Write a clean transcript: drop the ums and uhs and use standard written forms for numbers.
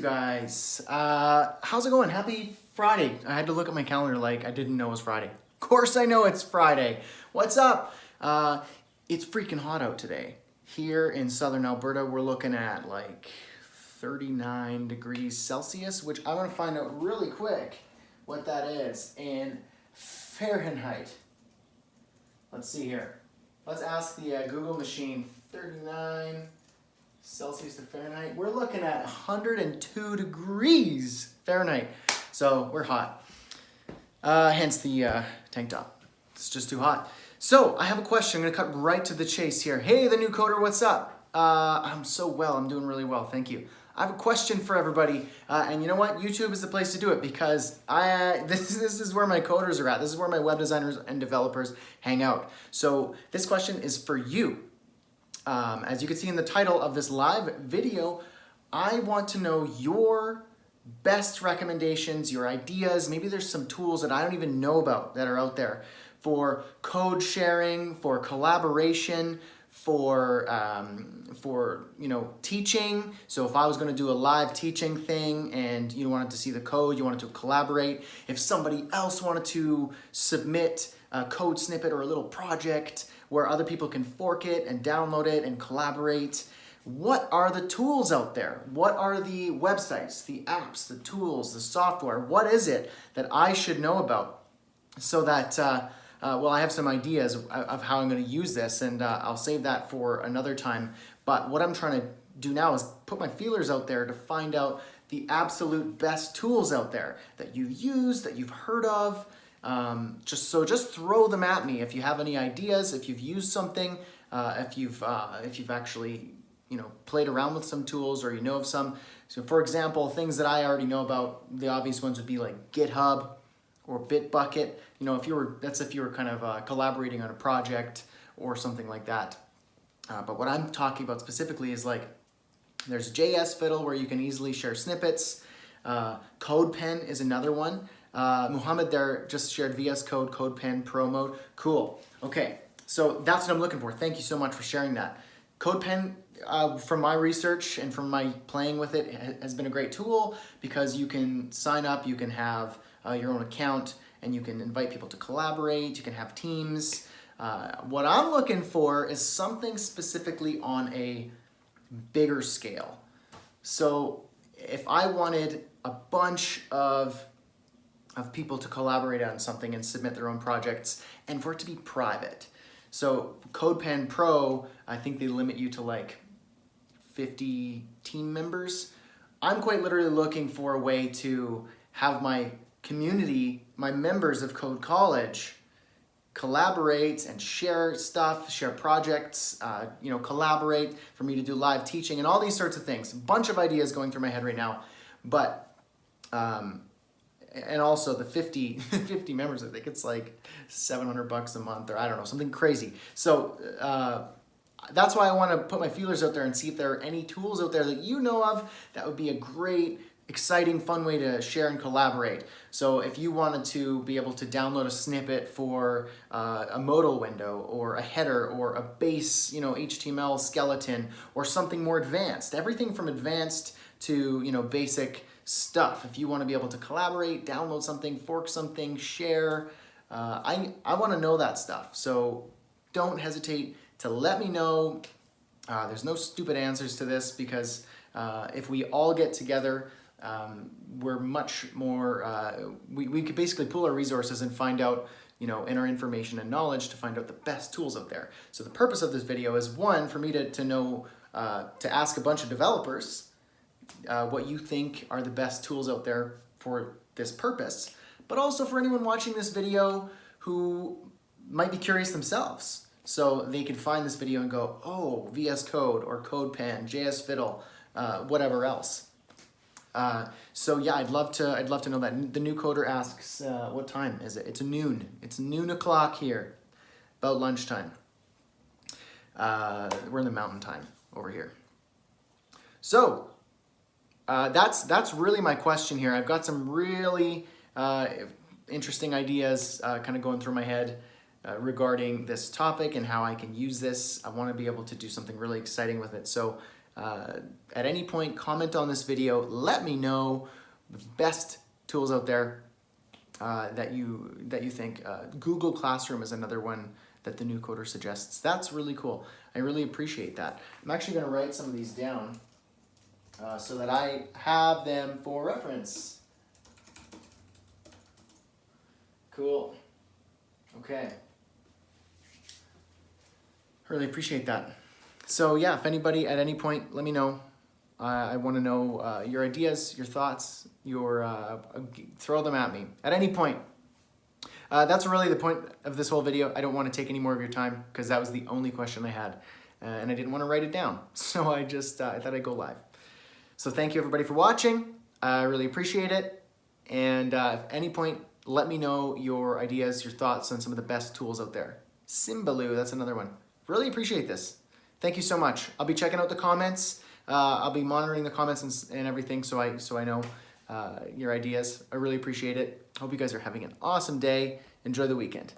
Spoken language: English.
guys. How's it going? Happy Friday. I had to look at my calendar like I didn't know it was Friday. Of course I know it's Friday. What's up? It's freaking hot out today. Here in southern Alberta, we're looking at like 39 degrees Celsius, which I'm gonna find out really quick what that is in Fahrenheit. Let's see here. Let's ask the Google machine. 39 Celsius to Fahrenheit. We're looking at 102 degrees Fahrenheit. So we're hot. Hence the tank top. It's just too hot. So I have a question. I'm gonna cut right to the chase here. Hey, the new coder, what's up? I'm so well. I'm doing really well. Thank you. I have a question for everybody, and you know what? YouTube is the place to do it because this is where my coders are at. This is where my web designers and developers hang out. So this question is for you. As you can see in the title of this live video, I want to know your best recommendations, your ideas. Maybe there's some tools that I don't even know about that are out there for code sharing, for collaboration, for teaching. So if I was going to do a live teaching thing and you wanted to see the code, you wanted to collaborate. If somebody else wanted to submit a code snippet or a little project where other people can fork it and download it and collaborate. What are the tools out there? What are the websites, the apps, the tools, the software? What is it that I should know about so that I have some ideas of how I'm going to use this, and I'll save that for another time. But what I'm trying to do now is put my feelers out there to find out the absolute best tools out there that you've used, that you've heard of. Just throw them at me if you have any ideas, if you've used something, if you've actually played around with some tools or you know of some. So for example, things that I already know about, the obvious ones would be like GitHub or Bitbucket. If you were kind of collaborating on a project or something like that. But what I'm talking about specifically is like there's JS Fiddle where you can easily share snippets. CodePen is another one. Muhammad there just shared VS Code, CodePen Pro Mode. Cool. Okay, so that's what I'm looking for. Thank you so much for sharing that. CodePen, from my research and from my playing with it, has been a great tool because you can sign up, you can have your own account, and you can invite people to collaborate, you can have teams. What I'm looking for is something specifically on a bigger scale. So if I wanted a bunch of people to collaborate on something and submit their own projects and for it to be private. So CodePen Pro, I think they limit you to like 50 team members. I'm quite literally looking for a way to have my community, my members of Code College, collaborate and share stuff, share projects, collaborate for me to do live teaching and all these sorts of things. A bunch of ideas going through my head right now, but and also the 50 members, I think it's like $700 a month or I don't know, something crazy. So that's why I want to put my feelers out there and see if there are any tools out there that you know of that would be a great, exciting, fun way to share and collaborate. So if you wanted to be able to download a snippet for a modal window or a header or a base, HTML skeleton or something more advanced, everything from advanced to, basic stuff. If you want to be able to collaborate, download something, fork something, share, I want to know that stuff. So don't hesitate to let me know. There's no stupid answers to this because if we all get together, we're much more, we could basically pool our resources and find out, in our information and knowledge to find out the best tools out there. So the purpose of this video is one, for me to know, to ask a bunch of developers what you think are the best tools out there for this purpose, but also for anyone watching this video who might be curious themselves. So they can find this video and go, oh, VS Code or CodePen, JS Fiddle, whatever else. So yeah, I'd love to know that. The new coder asks, what time is it? It's noon. It's noon o'clock here, about lunchtime. We're in the mountain time over here. So that's really my question here. I've got some really interesting ideas kind of going through my head regarding this topic and how I can use this. I want to be able to do something really exciting with it. So At any point, comment on this video. Let me know the best tools out there that you think. Google Classroom is another one that the new coder suggests. That's really cool. I really appreciate that. I'm actually going to write some of these down so that I have them for reference. Cool. Okay. Really appreciate that. So yeah, if anybody at any point, let me know. I want to know your ideas, your thoughts, throw them at me at any point. That's really the point of this whole video. I don't want to take any more of your time because that was the only question I had, and I didn't want to write it down. So I just I thought I'd go live. So thank you everybody for watching. I really appreciate it. And at any point, let me know your ideas, your thoughts on some of the best tools out there. Symbaloo, that's another one. Really appreciate this. Thank you so much. I'll be checking out the comments. I'll be monitoring the comments and everything so I know your ideas. I really appreciate it. Hope you guys are having an awesome day. Enjoy the weekend.